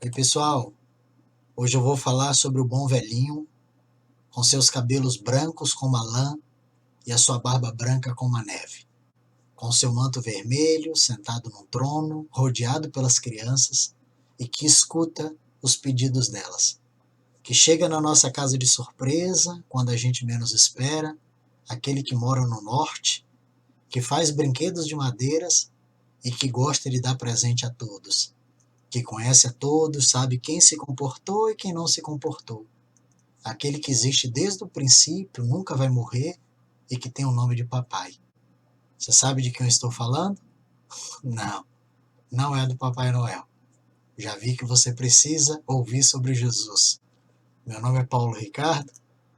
Oi, pessoal. Hoje eu vou falar sobre o bom velhinho, com seus cabelos brancos como a lã e a sua barba branca como a neve, com seu manto vermelho, sentado num trono, rodeado pelas crianças e que escuta os pedidos delas, que chega na nossa casa de surpresa, quando a gente menos espera, aquele que mora no norte, que faz brinquedos de madeiras e que gosta de dar presente a todos, que conhece a todos, sabe quem se comportou e quem não se comportou. Aquele que existe desde o princípio, nunca vai morrer e que tem o nome de papai. Você sabe de quem eu estou falando? Não, não é do Papai Noel. Já vi que você precisa ouvir sobre Jesus. Meu nome é Paulo Ricardo,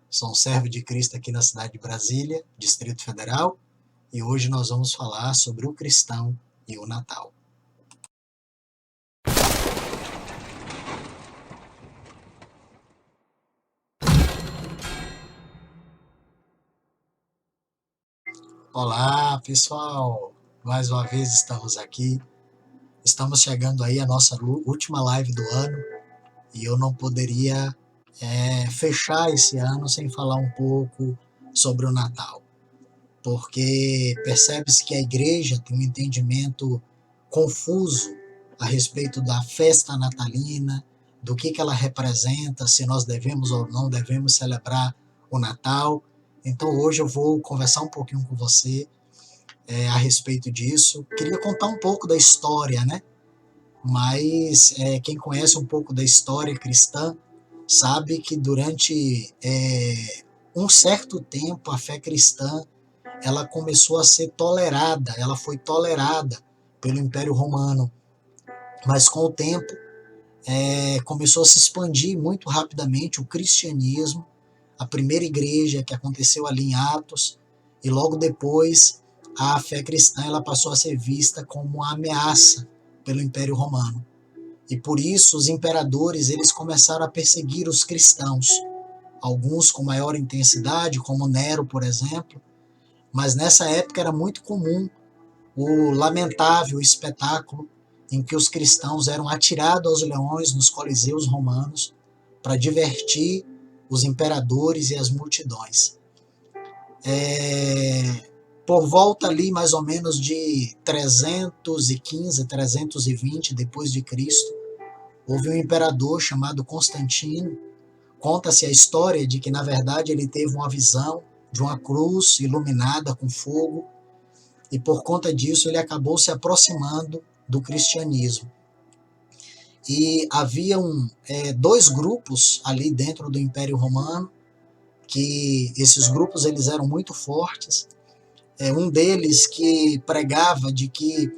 sou um servo de Cristo aqui na cidade de Brasília, Distrito Federal, e hoje nós vamos falar sobre o cristão e o Natal. Olá, pessoal! Mais uma vez estamos aqui. Estamos chegando aí à nossa última live do ano e eu não poderia fechar esse ano sem falar um pouco sobre o Natal, porque percebe-se que a igreja tem um entendimento confuso a respeito da festa natalina, do que ela representa, se nós devemos ou não devemos celebrar o Natal. Então hoje eu vou conversar um pouquinho com você a respeito disso. Queria contar um pouco da história, né? Mas quem conhece um pouco da história cristã sabe que durante um certo tempo a fé cristã ela começou a ser tolerada, ela foi tolerada pelo Império Romano, mas com o tempo começou a se expandir muito rapidamente o cristianismo, a primeira igreja que aconteceu ali em Atos, e logo depois a fé cristã ela passou a ser vista como uma ameaça pelo Império Romano. E por isso os imperadores eles começaram a perseguir os cristãos, alguns com maior intensidade, como Nero, por exemplo, mas nessa época era muito comum o lamentável espetáculo em que os cristãos eram atirados aos leões nos coliseus romanos para divertir os imperadores e as multidões. Por volta ali mais ou menos de 315, 320 depois de Cristo, houve um imperador chamado Constantino. Conta-se a história de que, na verdade, ele teve uma visão de uma cruz iluminada com fogo e, por conta disso, ele acabou se aproximando do cristianismo. E haviam dois grupos ali dentro do Império Romano, que esses grupos eles eram muito fortes. Um deles que pregava de que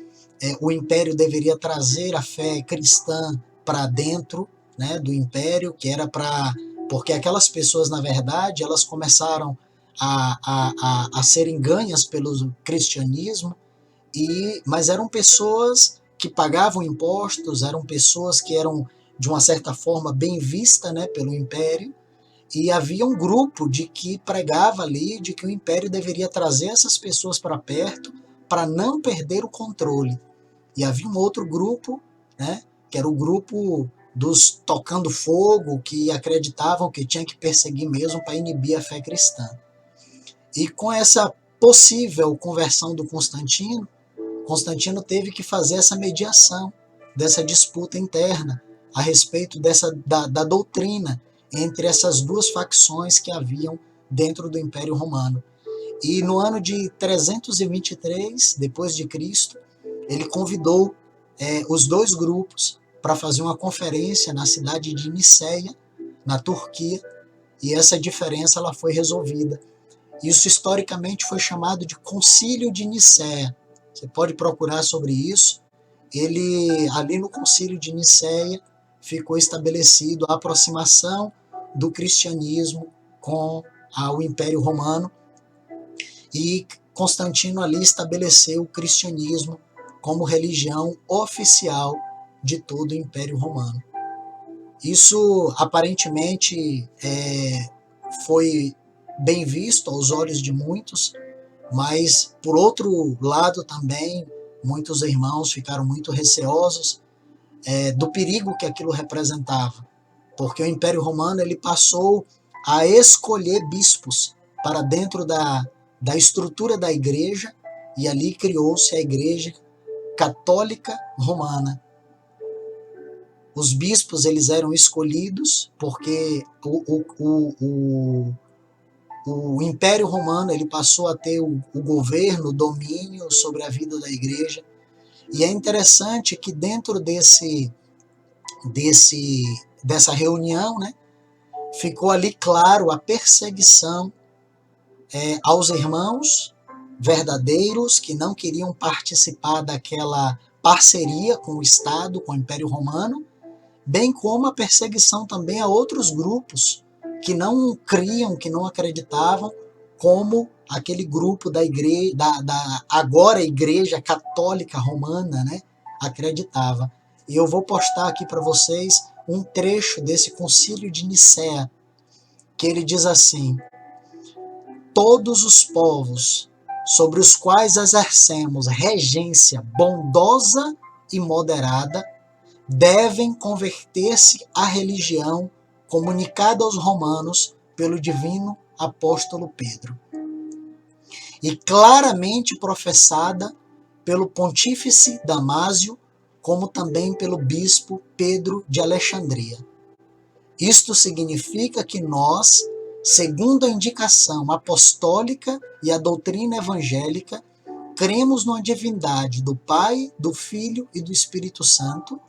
o Império deveria trazer a fé cristã para dentro, né, do Império, que era para... Porque aquelas pessoas, na verdade, elas começaram a serem ganhas pelo cristianismo, mas eram pessoas que pagavam impostos, eram pessoas que eram, de uma certa forma, bem vistas, né, pelo Império, e havia um grupo de que pregava ali de que o Império deveria trazer essas pessoas para perto para não perder o controle. E havia um outro grupo, né, que era o grupo dos tocando fogo, que acreditavam que tinha que perseguir mesmo para inibir a fé cristã. E com essa possível conversão do Constantino, Constantino teve que fazer essa mediação dessa disputa interna a respeito da doutrina entre essas duas facções que haviam dentro do Império Romano. E no ano de 323 depois de Cristo, ele convidou os dois grupos para fazer uma conferência na cidade de Niceia, na Turquia, e essa diferença ela foi resolvida. Isso historicamente foi chamado de Concílio de Nicéia. Você pode procurar sobre isso. Ele, ali no Concílio de Nicéia, ficou estabelecido a aproximação do cristianismo com o Império Romano, e Constantino ali estabeleceu o cristianismo como religião oficial de todo o Império Romano. Isso aparentemente foi bem visto aos olhos de muitos, mas por outro lado também muitos irmãos ficaram muito receosos do perigo que aquilo representava, porque o Império Romano ele passou a escolher bispos para dentro da estrutura da igreja, e ali criou-se a Igreja Católica Romana. Os bispos eles eram escolhidos porque o Império Romano ele passou a ter o governo, o domínio sobre a vida da igreja. E é interessante que dentro dessa reunião, né, ficou ali claro a perseguição aos irmãos verdadeiros que não queriam participar daquela parceria com o Estado, com o Império Romano, bem como a perseguição também a outros grupos que não criam, que não acreditavam, como aquele grupo da igreja, da agora Igreja Católica Romana, né, acreditava. E eu vou postar aqui para vocês um trecho desse Concílio de Nicéia, que ele diz assim: todos os povos sobre os quais exercemos regência bondosa e moderada devem converter-se à religião comunicada aos romanos pelo divino apóstolo Pedro e claramente professada pelo pontífice Damásio, como também pelo bispo Pedro de Alexandria. Isto significa que nós, segundo a indicação apostólica e a doutrina evangélica, cremos na divindade do Pai, do Filho e do Espírito Santo,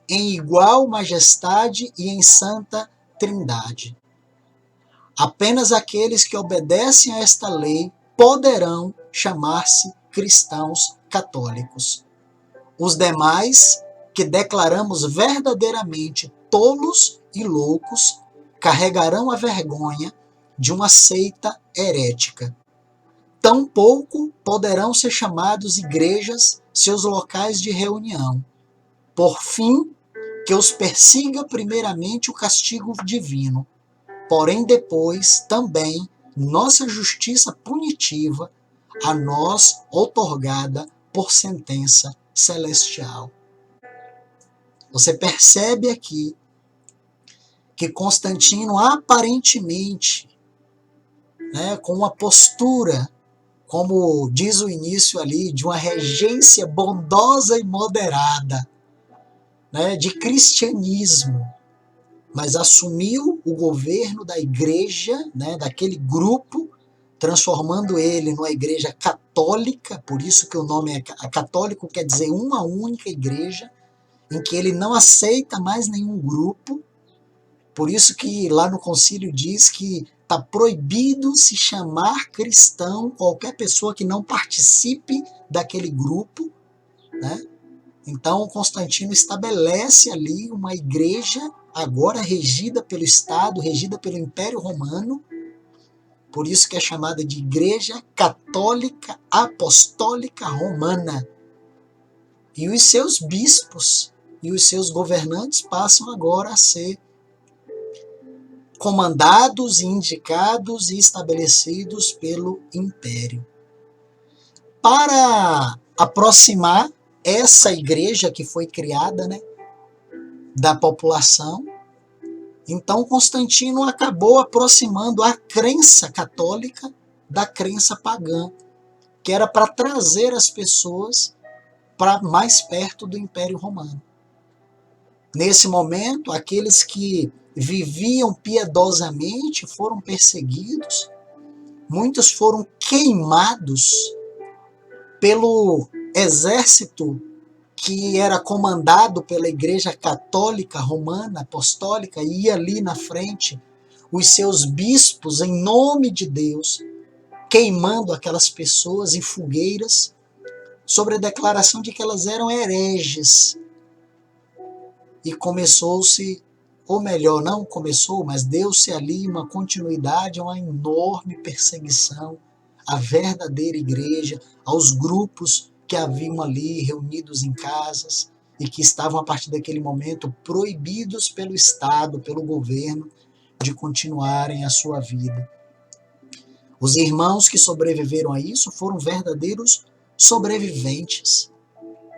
em igual majestade e em santa trindade. Apenas aqueles que obedecem a esta lei poderão chamar-se cristãos católicos. Os demais, que declaramos verdadeiramente tolos e loucos, carregarão a vergonha de uma seita herética. Tampouco poderão ser chamados igrejas seus locais de reunião. Por fim, que os persiga primeiramente o castigo divino, porém depois também nossa justiça punitiva, a nós outorgada por sentença celestial. Você percebe aqui que Constantino aparentemente, né, com uma postura, como diz o início ali, de uma regência bondosa e moderada, né, de cristianismo, mas assumiu o governo da igreja, né, daquele grupo, transformando ele numa igreja católica, por isso que o nome é católico, quer dizer uma única igreja, em que ele não aceita mais nenhum grupo, por isso que lá no concílio diz que está proibido se chamar cristão qualquer pessoa que não participe daquele grupo, né? Então, Constantino estabelece ali uma igreja agora regida pelo Estado, regida pelo Império Romano, por isso que é chamada de Igreja Católica Apostólica Romana. E os seus bispos e os seus governantes passam agora a ser comandados, indicados e estabelecidos pelo Império. Para aproximar essa igreja que foi criada, né, da população, então Constantino acabou aproximando a crença católica da crença pagã, que era para trazer as pessoas para mais perto do Império Romano. Nesse momento, aqueles que viviam piedosamente foram perseguidos, muitos foram queimados pelo exército que era comandado pela Igreja Católica Romana Apostólica, e ia ali na frente os seus bispos, em nome de Deus, queimando aquelas pessoas em fogueiras, sobre a declaração de que elas eram hereges. E começou-se, ou melhor, não começou, mas deu-se ali uma continuidade, uma enorme perseguição à verdadeira igreja, aos grupos que haviam ali reunidos em casas e que estavam, a partir daquele momento, proibidos pelo Estado, pelo governo, de continuarem a sua vida. Os irmãos que sobreviveram a isso foram verdadeiros sobreviventes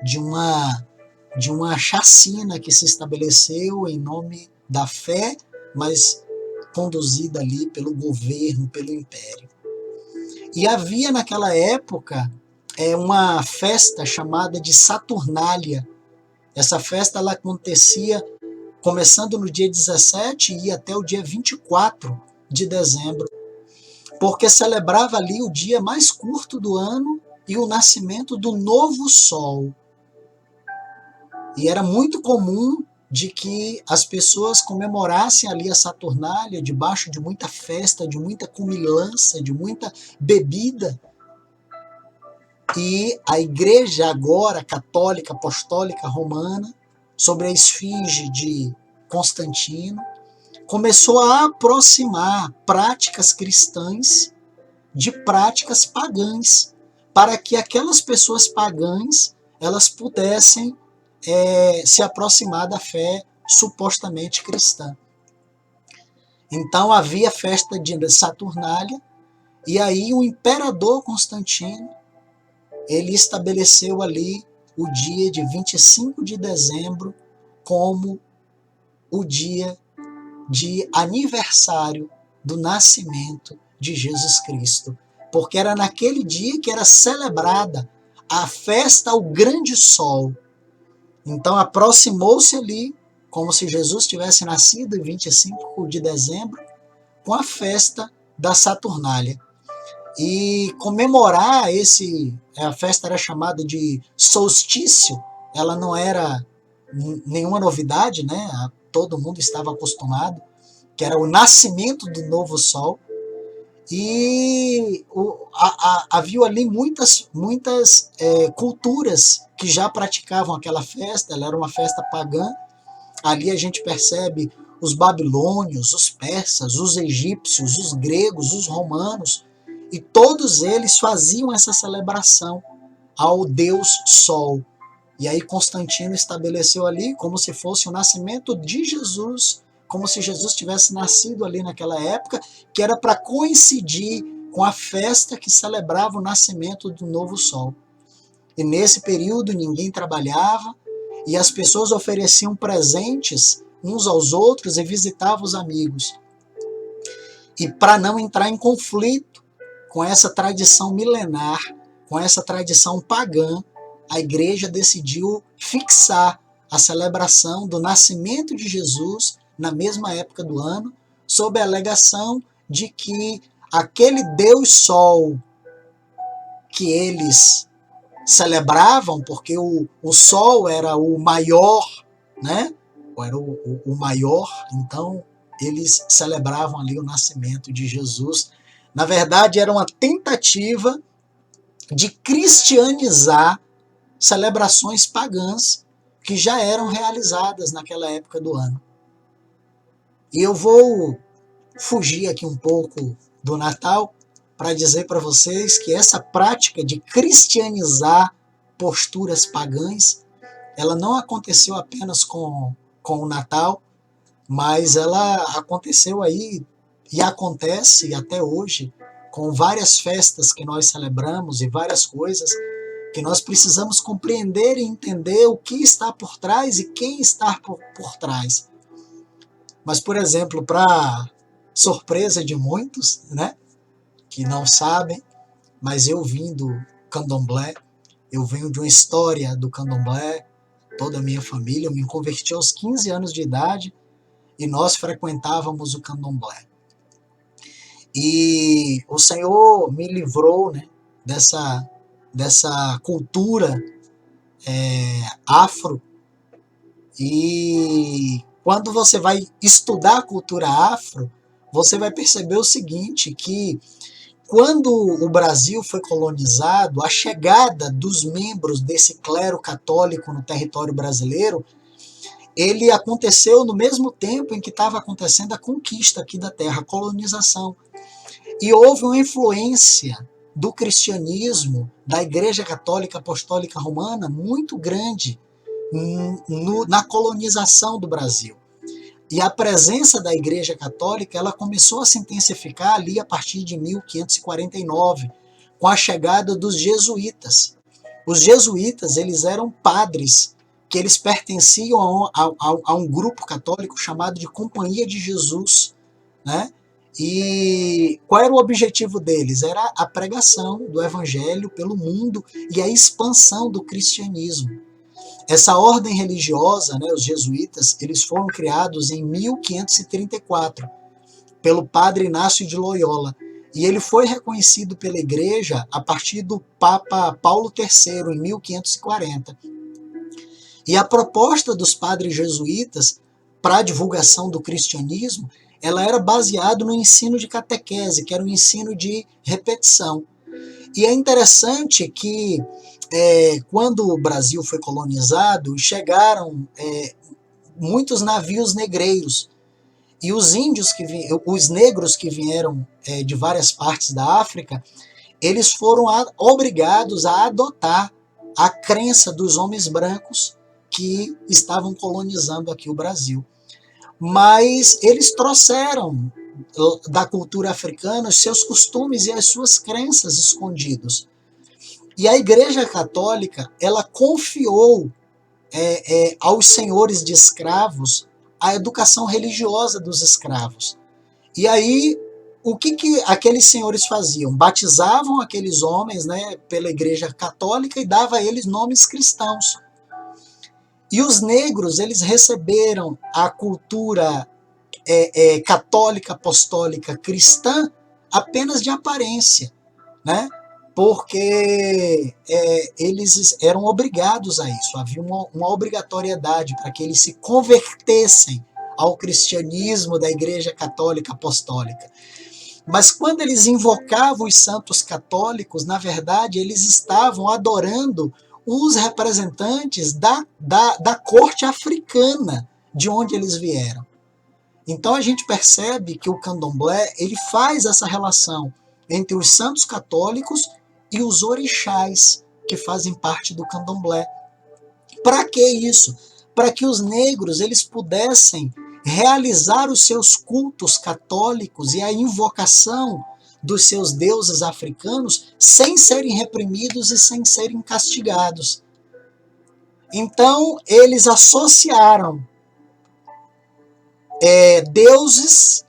de uma de uma chacina que se estabeleceu em nome da fé, mas conduzida ali pelo governo, pelo império. E havia naquela época uma festa chamada de Saturnália. Essa festa ela acontecia começando no dia 17 e ia até o dia 24 de dezembro, porque celebrava ali o dia mais curto do ano e o nascimento do novo sol. E era muito comum de que as pessoas comemorassem ali a Saturnália debaixo de muita festa, de muita comilança, de muita bebida. E a igreja agora católica, apostólica, romana, sobre a esfinge de Constantino, começou a aproximar práticas cristãs de práticas pagãs, para que aquelas pessoas pagãs elas pudessem se aproximar da fé supostamente cristã. Então havia a festa de Saturnália, e aí o imperador Constantino ele estabeleceu ali o dia de 25 de dezembro como o dia de aniversário do nascimento de Jesus Cristo, porque era naquele dia que era celebrada a festa ao grande sol. Então aproximou-se ali, como se Jesus tivesse nascido em 25 de dezembro, com a festa da Saturnália. E comemorar a festa era chamada de solstício, ela não era nenhuma novidade, né? Todo mundo estava acostumado, que era o nascimento do novo sol. E havia ali muitas culturas que já praticavam aquela festa, ela era uma festa pagã. Ali a gente percebe os babilônios, os persas, os egípcios, os gregos, os romanos, e todos eles faziam essa celebração ao Deus Sol. E aí Constantino estabeleceu ali como se fosse o nascimento de Jesus, como se Jesus tivesse nascido ali naquela época, que era para coincidir com a festa que celebrava o nascimento do novo sol. E nesse período ninguém trabalhava, e as pessoas ofereciam presentes uns aos outros e visitavam os amigos. E para não entrar em conflito com essa tradição milenar, com essa tradição pagã, a igreja decidiu fixar a celebração do nascimento de Jesus na mesma época do ano, sob a alegação de que aquele Deus Sol que eles celebravam, porque o Sol era o maior, né? Era o maior, então eles celebravam ali o nascimento de Jesus. Na verdade, era uma tentativa de cristianizar celebrações pagãs que já eram realizadas naquela época do ano. E eu vou fugir aqui um pouco do Natal para dizer para vocês que essa prática de cristianizar posturas pagãs, ela não aconteceu apenas com o Natal, mas ela aconteceu aí e acontece até hoje com várias festas que nós celebramos e várias coisas que nós precisamos compreender e entender o que está por trás e quem está por trás. Mas, por exemplo, para surpresa de muitos, né, que não sabem, mas eu vim do candomblé, eu venho de uma história do candomblé, toda a minha família, eu me converti aos 15 anos de idade e nós frequentávamos o candomblé. E o Senhor me livrou, né, dessa cultura afro, e quando você vai estudar a cultura afro, você vai perceber o seguinte, que quando o Brasil foi colonizado, a chegada dos membros desse clero católico no território brasileiro, ele aconteceu no mesmo tempo em que estava acontecendo a conquista aqui da terra, a colonização. E houve uma influência do cristianismo, da Igreja Católica Apostólica Romana, muito grande na colonização do Brasil. E a presença da Igreja Católica ela começou a se intensificar ali a partir de 1549, com a chegada dos jesuítas. Os jesuítas eles eram padres que eles pertenciam a um grupo católico chamado de Companhia de Jesus, né? E qual era o objetivo deles? Era a pregação do evangelho pelo mundo e a expansão do cristianismo. Essa ordem religiosa, né, os jesuítas, eles foram criados em 1534 pelo padre Inácio de Loyola. E ele foi reconhecido pela igreja a partir do Papa Paulo III, em 1540. E a proposta dos padres jesuítas para a divulgação do cristianismo, ela era baseada no ensino de catequese, que era um ensino de repetição. E é interessante que quando o Brasil foi colonizado, chegaram muitos navios negreiros. E os índios os negros que vieram de várias partes da África, eles foram obrigados a adotar a crença dos homens brancos que estavam colonizando aqui o Brasil. Mas eles trouxeram da cultura africana os seus costumes e as suas crenças escondidos. E a Igreja Católica, ela confiou aos senhores de escravos a educação religiosa dos escravos. E aí, o que aqueles senhores faziam? Batizavam aqueles homens, né, pela Igreja Católica e dava a eles nomes cristãos. E os negros, eles receberam a cultura católica, apostólica, cristã, apenas de aparência, né? Porque eles eram obrigados a isso, havia uma obrigatoriedade para que eles se convertessem ao cristianismo da Igreja Católica Apostólica. Mas quando eles invocavam os santos católicos, na verdade, eles estavam adorando os representantes da corte africana de onde eles vieram. Então a gente percebe que o candomblé ele faz essa relação entre os santos católicos e os orixás que fazem parte do candomblé. Para que isso? Para que os negros eles pudessem realizar os seus cultos católicos e a invocação dos seus deuses africanos sem serem reprimidos e sem serem castigados. Então, eles associaram deuses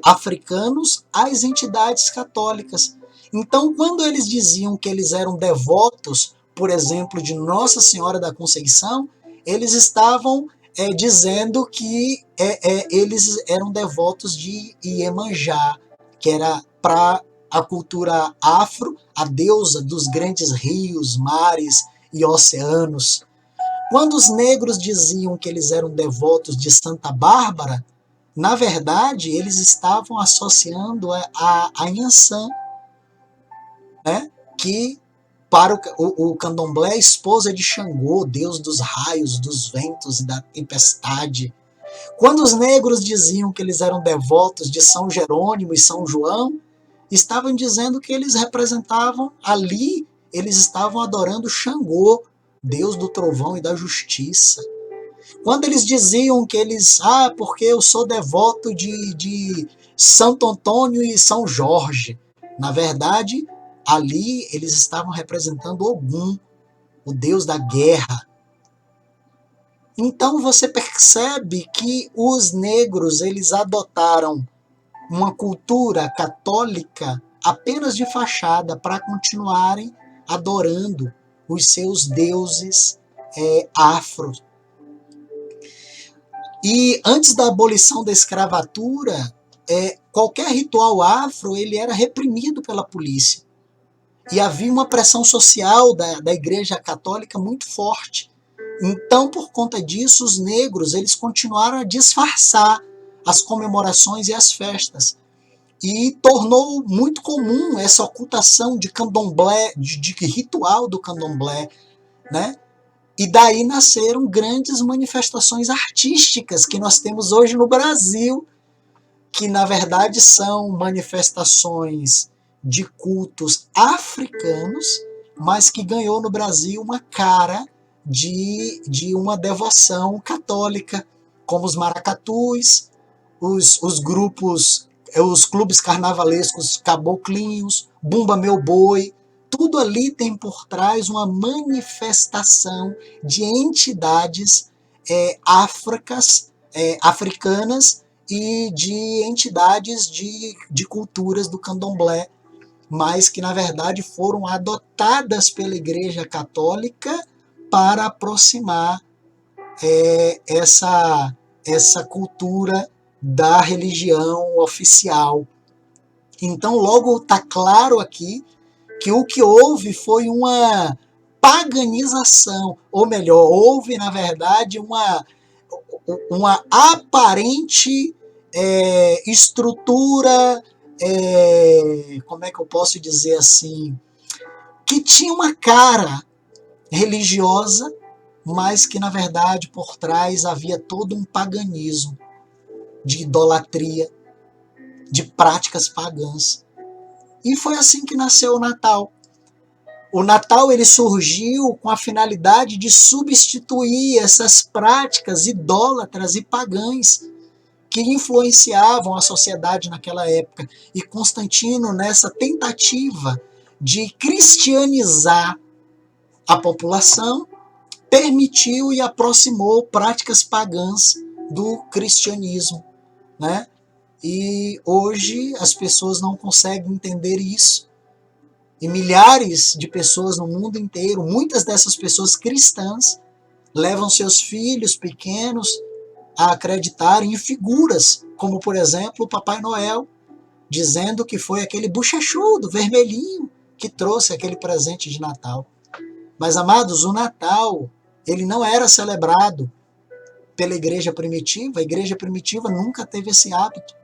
africanos às entidades católicas. Então, quando eles diziam que eles eram devotos, por exemplo, de Nossa Senhora da Conceição, eles estavam dizendo que eles eram devotos de Iemanjá, que era para a cultura afro, a deusa dos grandes rios, mares e oceanos. Quando os negros diziam que eles eram devotos de Santa Bárbara, na verdade, eles estavam associando a Inhansã, né? Que para o candomblé é esposa de Xangô, deus dos raios, dos ventos e da tempestade. Quando os negros diziam que eles eram devotos de São Jerônimo e São João, estavam dizendo que eles representavam ali, eles estavam adorando Xangô, deus do trovão e da justiça. Quando eles diziam que eles, porque eu sou devoto de Santo Antônio e São Jorge, na verdade, ali eles estavam representando Ogum, o deus da guerra. Então você percebe que os negros eles adotaram uma cultura católica apenas de fachada para continuarem adorando os seus deuses afros. E antes da abolição da escravatura, qualquer ritual afro ele era reprimido pela polícia. E havia uma pressão social da Igreja Católica muito forte. Então, por conta disso, os negros eles continuaram a disfarçar as comemorações e as festas. E tornou muito comum essa ocultação de candomblé, de ritual do candomblé, né? E daí nasceram grandes manifestações artísticas que nós temos hoje no Brasil, que na verdade são manifestações de cultos africanos, mas que ganhou no Brasil uma cara de uma devoção católica, como os maracatus, os grupos, os clubes carnavalescos caboclinhos, Bumba Meu Boi, tudo ali tem por trás uma manifestação de entidades africanas e de entidades de culturas do candomblé, mas que na verdade foram adotadas pela Igreja Católica para aproximar essa cultura da religião oficial. Então logo está claro aqui que o que houve foi uma paganização, ou melhor, houve na verdade uma aparente estrutura, como é que eu posso dizer assim, que tinha uma cara religiosa, mas que na verdade por trás havia todo um paganismo de idolatria, de práticas pagãs. E foi assim que nasceu o Natal. O Natal ele surgiu com a finalidade de substituir essas práticas idólatras e pagãs que influenciavam a sociedade naquela época. E Constantino, nessa tentativa de cristianizar a população, permitiu e aproximou práticas pagãs do cristianismo, né? E hoje as pessoas não conseguem entender isso. E milhares de pessoas no mundo inteiro, muitas dessas pessoas cristãs, levam seus filhos pequenos a acreditarem em figuras, como por exemplo o Papai Noel, dizendo que foi aquele bochechudo, vermelhinho, que trouxe aquele presente de Natal. Mas, amados, o Natal, ele não era celebrado pela igreja primitiva. A igreja primitiva nunca teve esse hábito.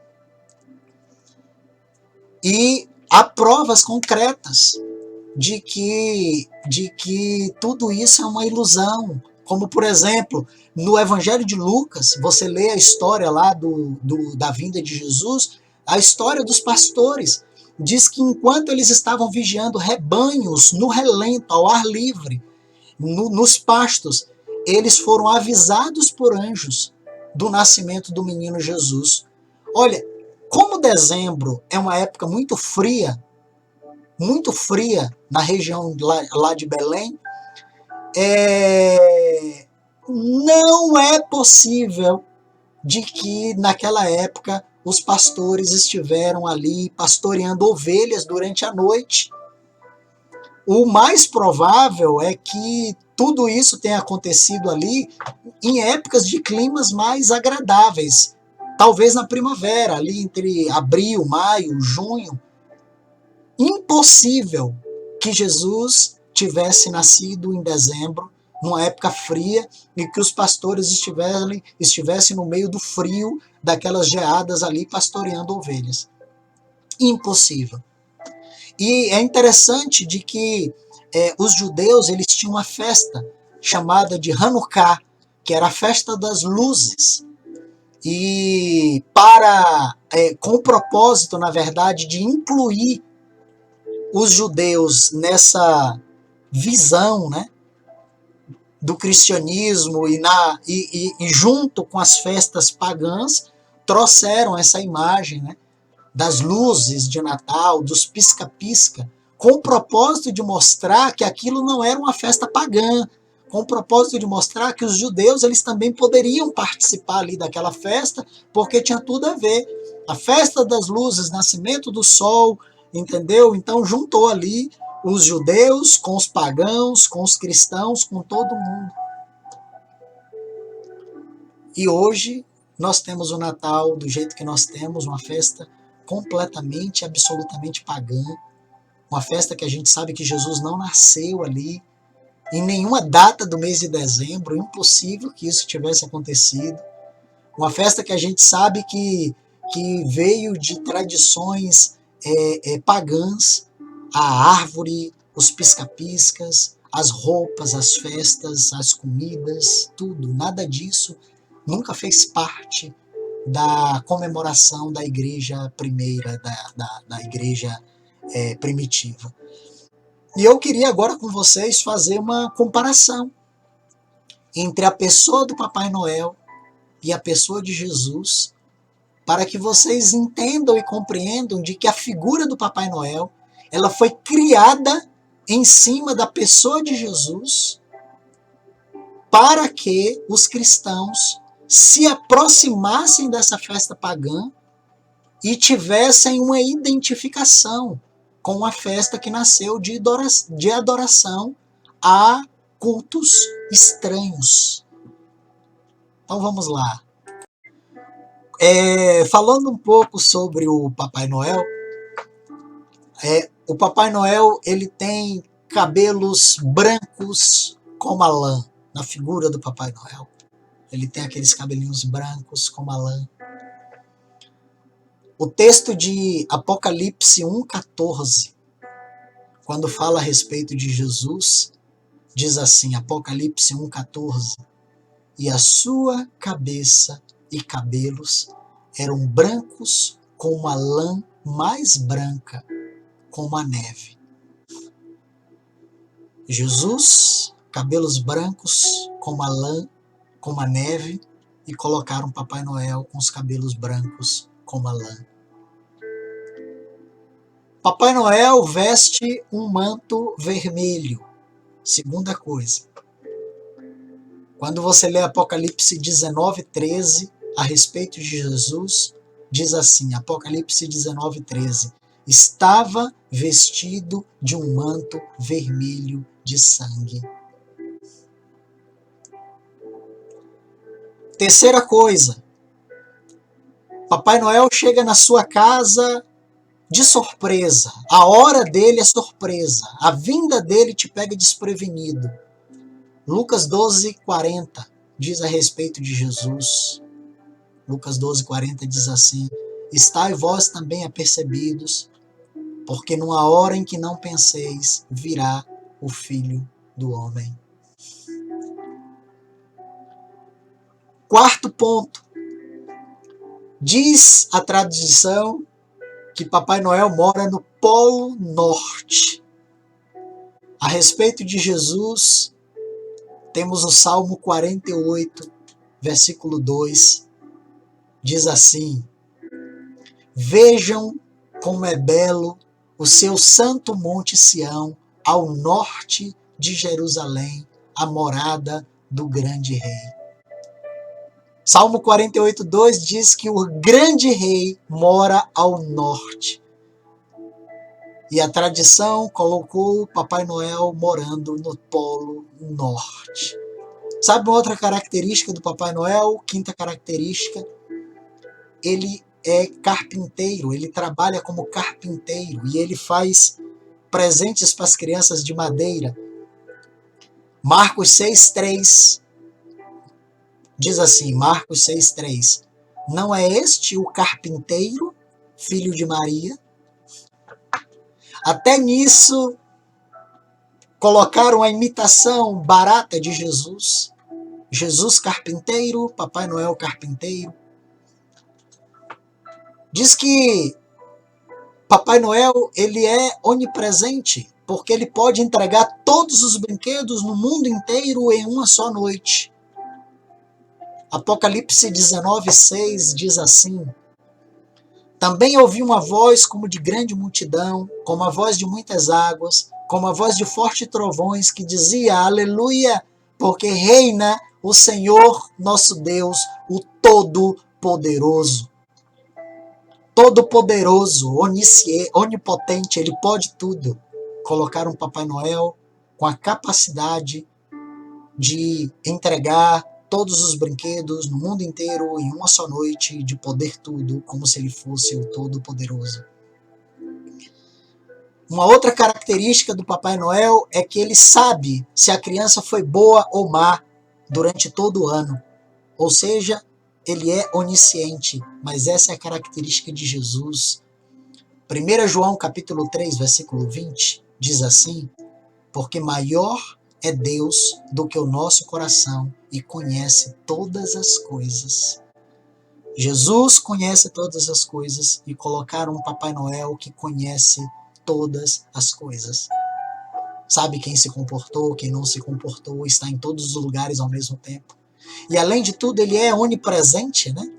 E há provas concretas de que tudo isso é uma ilusão. Como, por exemplo, no Evangelho de Lucas, você lê a história lá da vinda de Jesus, a história dos pastores. Diz que enquanto eles estavam vigiando rebanhos no relento, ao ar livre, nos pastos, eles foram avisados por anjos do nascimento do menino Jesus. Olha, como dezembro é uma época muito fria na região lá de Belém, não é possível de que naquela época os pastores estiveram ali pastoreando ovelhas durante a noite. O mais provável é que tudo isso tenha acontecido ali em épocas de climas mais agradáveis, talvez na primavera, ali entre abril, maio, junho. Impossível que Jesus tivesse nascido em dezembro, numa época fria, e que os pastores estivessem no meio do frio, daquelas geadas ali, pastoreando ovelhas. Impossível. E é interessante de que os judeus eles tinham uma festa chamada de Hanukkah, que era a festa das luzes. E com o propósito, na verdade, de incluir os judeus nessa visão, né, do cristianismo e junto com as festas pagãs, trouxeram essa imagem, né, das luzes de Natal, dos pisca-pisca, com o propósito de mostrar que aquilo não era uma festa pagã, com o propósito de mostrar que os judeus eles também poderiam participar ali daquela festa, porque tinha tudo a ver. A festa das luzes, nascimento do sol, entendeu? Então juntou ali os judeus com os pagãos, com os cristãos, com todo mundo. E hoje nós temos o Natal do jeito que nós temos, uma festa completamente, absolutamente pagã, uma festa que a gente sabe que Jesus não nasceu ali, em nenhuma data do mês de dezembro, impossível que isso tivesse acontecido, uma festa que a gente sabe que veio de tradições pagãs, a árvore, os pisca-piscas, as roupas, as festas, as comidas, tudo, nada disso nunca fez parte da comemoração da igreja primeira, da igreja primitiva. E eu queria agora com vocês fazer uma comparação entre a pessoa do Papai Noel e a pessoa de Jesus, para que vocês entendam e compreendam de que a figura do Papai Noel ela foi criada em cima da pessoa de Jesus para que os cristãos se aproximassem dessa festa pagã e tivessem uma identificação com a festa que nasceu de adoração a cultos estranhos. Então vamos lá. Falando um pouco sobre o Papai Noel, o Papai Noel ele tem cabelos brancos como a lã, na figura do Papai Noel. Ele tem aqueles cabelinhos brancos como a lã. O texto de Apocalipse 1,14, quando fala a respeito de Jesus, diz assim, Apocalipse 1,14, e a sua cabeça e cabelos eram brancos como a lã mais branca como a neve. Jesus, cabelos brancos como a lã, como a neve, e colocaram Papai Noel com os cabelos brancos como a lã. Papai Noel veste um manto vermelho. Segunda coisa. Quando você lê Apocalipse 19:13 a respeito de Jesus, diz assim, Apocalipse 19:13, estava vestido de um manto vermelho de sangue. Terceira coisa, Papai Noel chega na sua casa de surpresa. A hora dele é surpresa. A vinda dele te pega desprevenido. Lucas 12:40 diz a respeito de Jesus. Lucas 12:40 diz assim, estai vós também apercebidos, porque numa hora em que não penseis, virá o Filho do Homem. Quarto ponto. Diz a tradição que Papai Noel mora no Polo Norte. A respeito de Jesus, temos o Salmo 48, versículo 2, diz assim, vejam como é belo o seu santo monte Sião, ao norte de Jerusalém, a morada do grande rei. Salmo 48:2 diz que o grande rei mora ao norte. E a tradição colocou o Papai Noel morando no Polo Norte. Sabe uma outra característica do Papai Noel? Quinta característica, ele é carpinteiro, ele trabalha como carpinteiro e ele faz presentes para as crianças de madeira. Marcos 6:3 diz assim, Marcos 6:3, não é este o carpinteiro, filho de Maria? Até nisso, colocaram a imitação barata de Jesus. Jesus carpinteiro, Papai Noel carpinteiro. Diz que Papai Noel ele é onipresente, porque ele pode entregar todos os brinquedos no mundo inteiro em uma só noite. Apocalipse 19:6 diz assim, também ouvi uma voz como de grande multidão, como a voz de muitas águas, como a voz de fortes trovões, que dizia, aleluia, porque reina o Senhor nosso Deus, o Todo-Poderoso. Todo-Poderoso, onipotente, ele pode tudo. Colocaram Papai Noel com a capacidade de entregar todos os brinquedos no mundo inteiro em uma só noite, de poder tudo, como se ele fosse o Todo-Poderoso. Uma outra característica do Papai Noel é que ele sabe se a criança foi boa ou má durante todo o ano. Ou seja, ele é onisciente, mas essa é a característica de Jesus. 1 João capítulo 3, versículo 20, diz assim, porque maior é Deus do que o nosso coração e conhece todas as coisas. Jesus conhece todas as coisas e colocaram um Papai Noel que conhece todas as coisas. Sabe quem se comportou, quem não se comportou, está em todos os lugares ao mesmo tempo. E além de tudo, ele é onipresente, né?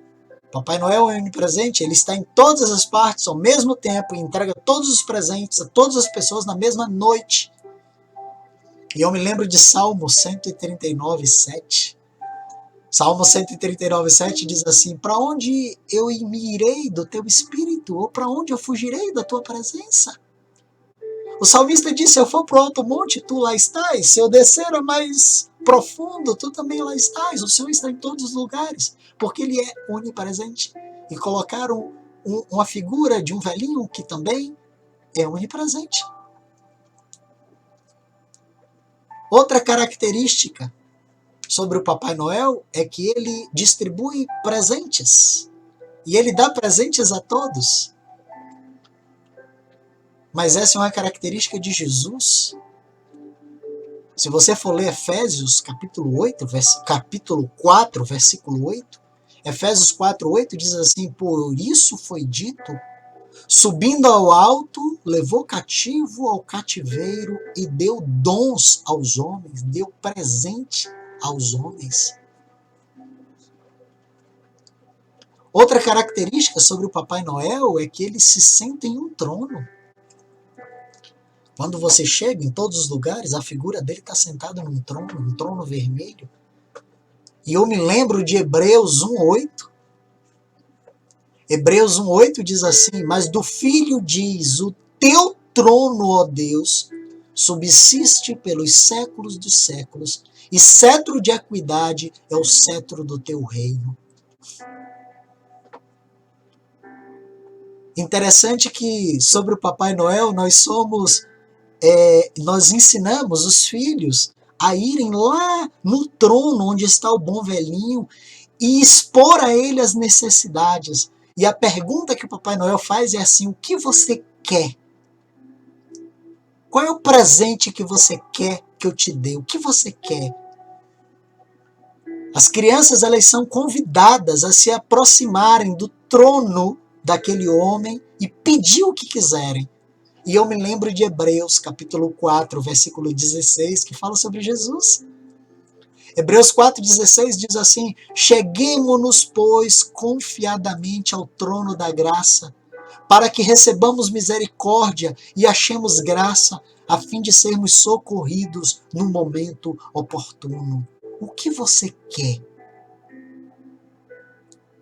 Papai Noel é onipresente, ele está em todas as partes ao mesmo tempo e entrega todos os presentes a todas as pessoas na mesma noite. E eu me lembro de Salmo 139, 7. Salmo 139, 7 diz assim: para onde eu me irei do teu espírito? Ou para onde eu fugirei da tua presença? O salmista disse: se eu for para o alto monte, tu lá estás. Se eu descer a mais profundo, tu também lá estás. O Senhor está em todos os lugares, porque Ele é onipresente. E colocaram uma figura de um velhinho que também é onipresente. Outra característica sobre o Papai Noel é que ele distribui presentes. E ele dá presentes a todos. Mas essa é uma característica de Jesus. Se você for ler Efésios capítulo 4, versículo 8, Efésios 4, 8 diz assim: por isso foi dito, subindo ao alto, levou cativo ao cativeiro e deu dons aos homens, deu presente aos homens. Outra característica sobre o Papai Noel é que ele se senta em um trono. Quando você chega em todos os lugares, a figura dele está sentada num trono, um trono vermelho. E eu me lembro de Hebreus 1:8. Hebreus 1:8 diz assim: mas do Filho diz, o teu trono, ó Deus, subsiste pelos séculos dos séculos, e cetro de equidade é o cetro do teu reino. Interessante que sobre o Papai Noel nós ensinamos os filhos a irem lá no trono onde está o bom velhinho e expor a ele as necessidades. E a pergunta que o Papai Noel faz é assim: o que você quer? Qual é o presente que você quer que eu te dê? O que você quer? As crianças, elas são convidadas a se aproximarem do trono daquele homem e pedir o que quiserem. E eu me lembro de Hebreus, capítulo 4, versículo 16, que fala sobre Jesus. Hebreus 4,16 diz assim: cheguemo-nos, pois, confiadamente ao trono da graça, para que recebamos misericórdia e achemos graça, a fim de sermos socorridos no momento oportuno. O que você quer?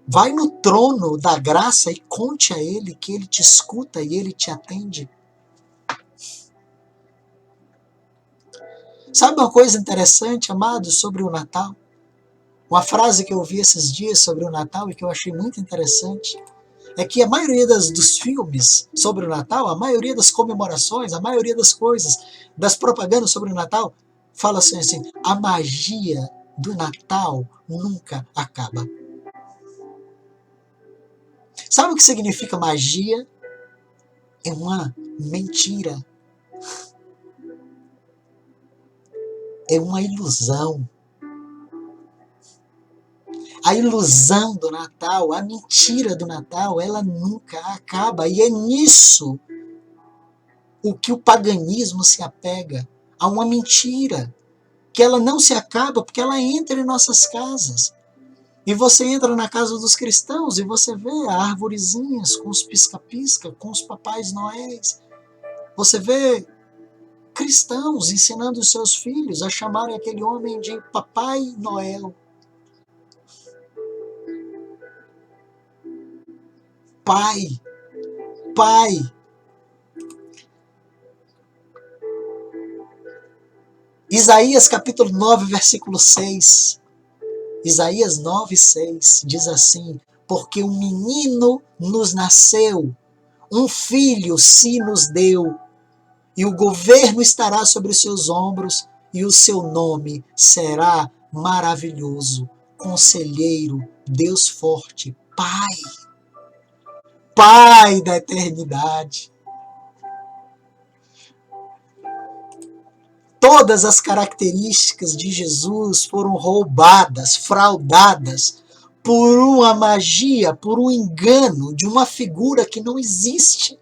Vai no trono da graça e conte a Ele que Ele te escuta e Ele te atende. Sabe uma coisa interessante, amados, sobre o Natal? Uma frase que eu ouvi esses dias sobre o Natal e que eu achei muito interessante é que a maioria dos filmes sobre o Natal, a maioria das comemorações, a maioria das coisas, das propagandas sobre o Natal, fala assim, a magia do Natal nunca acaba. Sabe o que significa magia? É uma mentira. É uma ilusão. A ilusão do Natal, a mentira do Natal, ela nunca acaba. E é nisso o que o paganismo se apega, a uma mentira, que ela não se acaba porque ela entra em nossas casas. E você entra na casa dos cristãos e você vê arvorezinhas com os pisca-pisca, com os papais noéis. Você vê cristãos ensinando os seus filhos a chamarem aquele homem de Papai Noel. Pai. Isaías capítulo 9, versículo 6. Isaías 9, 6 diz assim: porque um menino nos nasceu, um filho se nos deu, e o governo estará sobre os seus ombros, e o seu nome será maravilhoso, conselheiro, Deus forte, Pai da eternidade. Todas as características de Jesus foram roubadas, fraudadas por uma magia, por um engano de uma figura que não existe.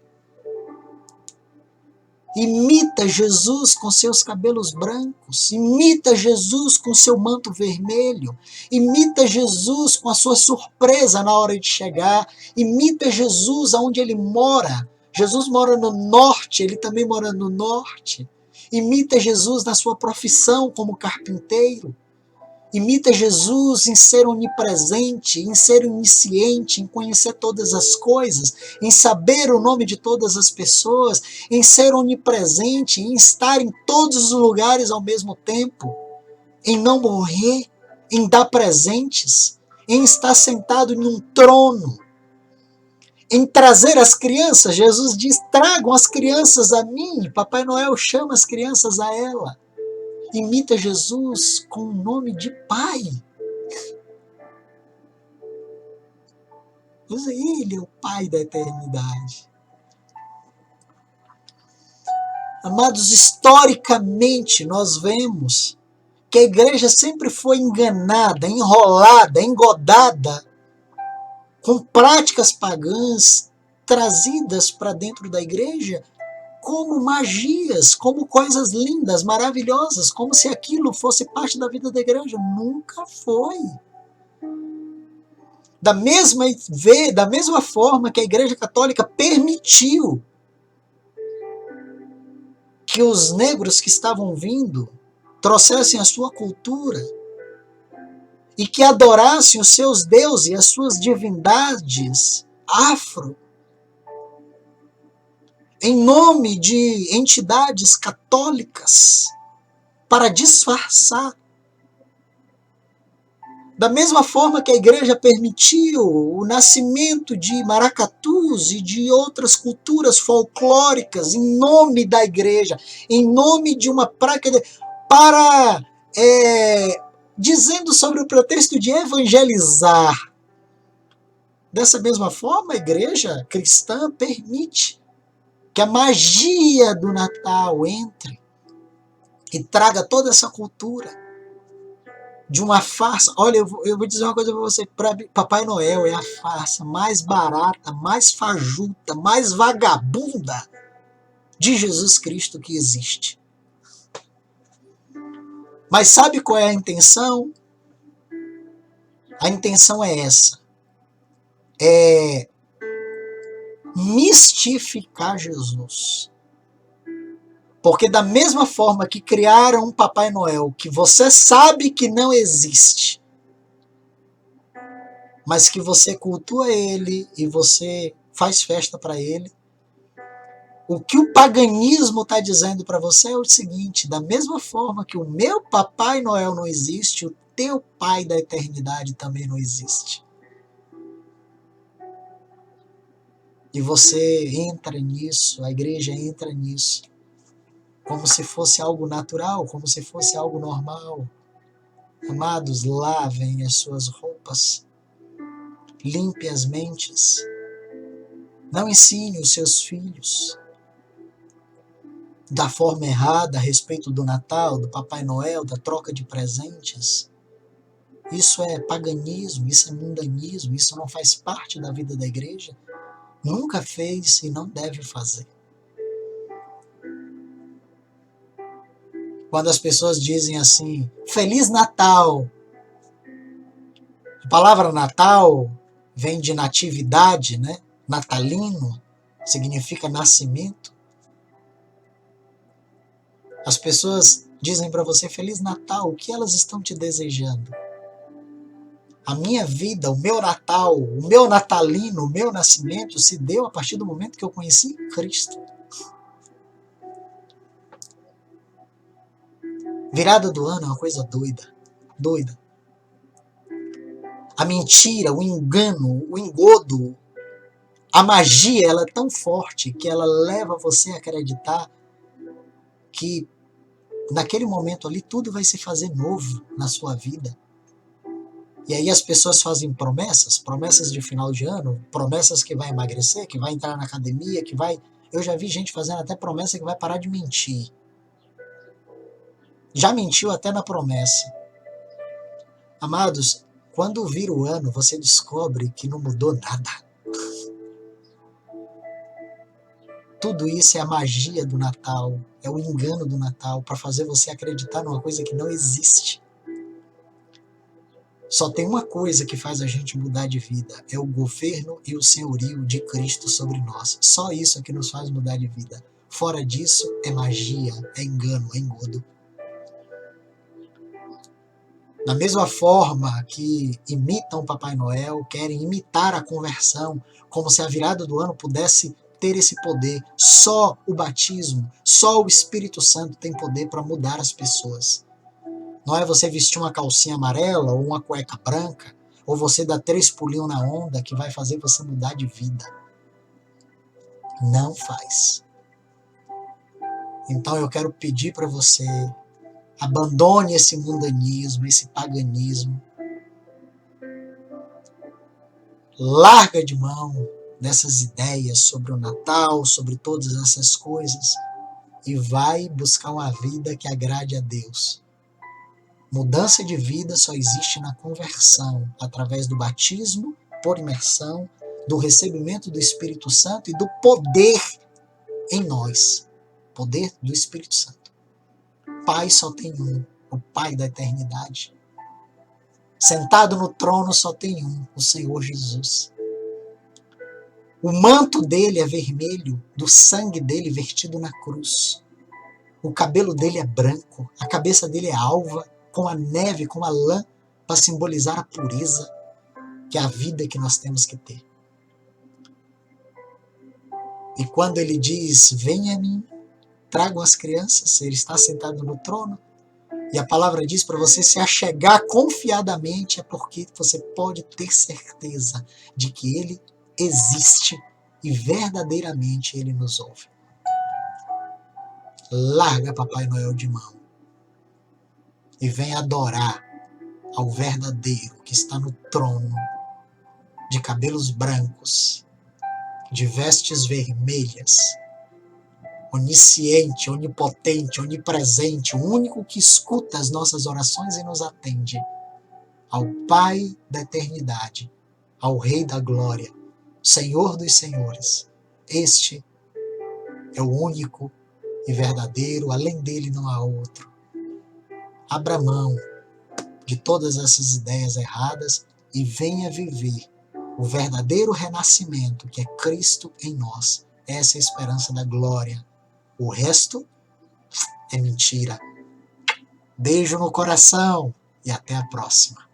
Imita Jesus com seus cabelos brancos, imita Jesus com seu manto vermelho, imita Jesus com a sua surpresa na hora de chegar, imita Jesus aonde ele mora. Jesus mora no norte, ele também mora no norte. Imita Jesus na sua profissão como carpinteiro. Imita Jesus em ser onipresente, em ser onisciente, em conhecer todas as coisas, em saber o nome de todas as pessoas, em ser onipresente, em estar em todos os lugares ao mesmo tempo, em não morrer, em dar presentes, em estar sentado em um trono, em trazer as crianças. Jesus diz: tragam as crianças a mim. Papai Noel chama as crianças a ela. Imita Jesus com o nome de Pai. Ele é o Pai da eternidade. Amados, historicamente nós vemos que a igreja sempre foi enganada, enrolada, engodada com práticas pagãs trazidas para dentro da igreja como magias, como coisas lindas, maravilhosas, como se aquilo fosse parte da vida da igreja. Nunca foi. Da mesma forma que a Igreja Católica permitiu que os negros que estavam vindo trouxessem a sua cultura e que adorassem os seus deuses e as suas divindades afro, em nome de entidades católicas, para disfarçar. Da mesma forma que a igreja permitiu o nascimento de maracatus e de outras culturas folclóricas em nome da igreja, em nome de uma prática, para dizendo sobre o pretexto de evangelizar. Dessa mesma forma, a igreja cristã permite que a magia do Natal entre e traga toda essa cultura de uma farsa. Olha, eu vou dizer uma coisa para você. Papai Noel é a farsa mais barata, mais fajuta, mais vagabunda de Jesus Cristo que existe. Mas sabe qual é a intenção? A intenção é essa. É mistificar Jesus. Porque da mesma forma que criaram um Papai Noel que você sabe que não existe, mas que você cultua ele e você faz festa para ele, o que o paganismo está dizendo para você é o seguinte: da mesma forma que o meu Papai Noel não existe, o teu Pai da eternidade também não existe. E você entra nisso, a igreja entra nisso, como se fosse algo natural, como se fosse algo normal. Amados, lavem as suas roupas, limpe as mentes, não ensine os seus filhos da forma errada a respeito do Natal, do Papai Noel, da troca de presentes. Isso é paganismo, isso é mundanismo, isso não faz parte da vida da igreja, nunca fez e não deve fazer. Quando as pessoas dizem assim, Feliz Natal, a palavra Natal vem de natividade, né? Natalino significa nascimento. As pessoas dizem para você Feliz Natal, o que elas estão te desejando? A minha vida, o meu Natal, o meu natalino, o meu nascimento se deu a partir do momento que eu conheci Cristo. Virada do ano é uma coisa doida, doida. A mentira, o engano, o engodo, a magia, ela é tão forte que ela leva você a acreditar que naquele momento ali tudo vai se fazer novo na sua vida. E aí as pessoas fazem promessas de final de ano, promessas que vai emagrecer, que vai entrar na academia, que vai... Eu já vi gente fazendo até promessa que vai parar de mentir. Já mentiu até na promessa. Amados, quando vira o ano, você descobre que não mudou nada. Tudo isso é a magia do Natal, é o engano do Natal, para fazer você acreditar numa coisa que não existe. Só tem uma coisa que faz a gente mudar de vida, é o governo e o senhorio de Cristo sobre nós. Só isso é que nos faz mudar de vida. Fora disso, é magia, é engano, é engodo. Da mesma forma que imitam o Papai Noel, querem imitar a conversão, como se a virada do ano pudesse ter esse poder. Só o batismo, só o Espírito Santo tem poder para mudar as pessoas. Não é você vestir uma calcinha amarela ou uma cueca branca, ou você dar 3 pulinhos na onda que vai fazer você mudar de vida. Não faz. Então eu quero pedir para você, abandone esse mundanismo, esse paganismo. Larga de mão dessas ideias sobre o Natal, sobre todas essas coisas, e vai buscar uma vida que agrade a Deus. Mudança de vida só existe na conversão, através do batismo, por imersão, do recebimento do Espírito Santo e do poder em nós. Poder do Espírito Santo. Pai só tem um, o Pai da eternidade. Sentado no trono só tem um, o Senhor Jesus. O manto dele é vermelho, do sangue dele vertido na cruz. O cabelo dele é branco, a cabeça dele é alva, com a neve, com a lã, para simbolizar a pureza, que é a vida que nós temos que ter. E quando ele diz, venha a mim, tragam as crianças, ele está sentado no trono, e a palavra diz para você se achegar confiadamente, é porque você pode ter certeza de que ele existe e verdadeiramente ele nos ouve. Larga Papai Noel de mão e vem adorar ao verdadeiro que está no trono, de cabelos brancos, de vestes vermelhas, onisciente, onipotente, onipresente, o único que escuta as nossas orações e nos atende, ao Pai da eternidade, ao Rei da glória, Senhor dos senhores. Este é o único e verdadeiro, além dele não há outro. Abra mão de todas essas ideias erradas e venha viver o verdadeiro renascimento que é Cristo em nós. Essa é a esperança da glória. O resto é mentira. Beijo no coração e até a próxima.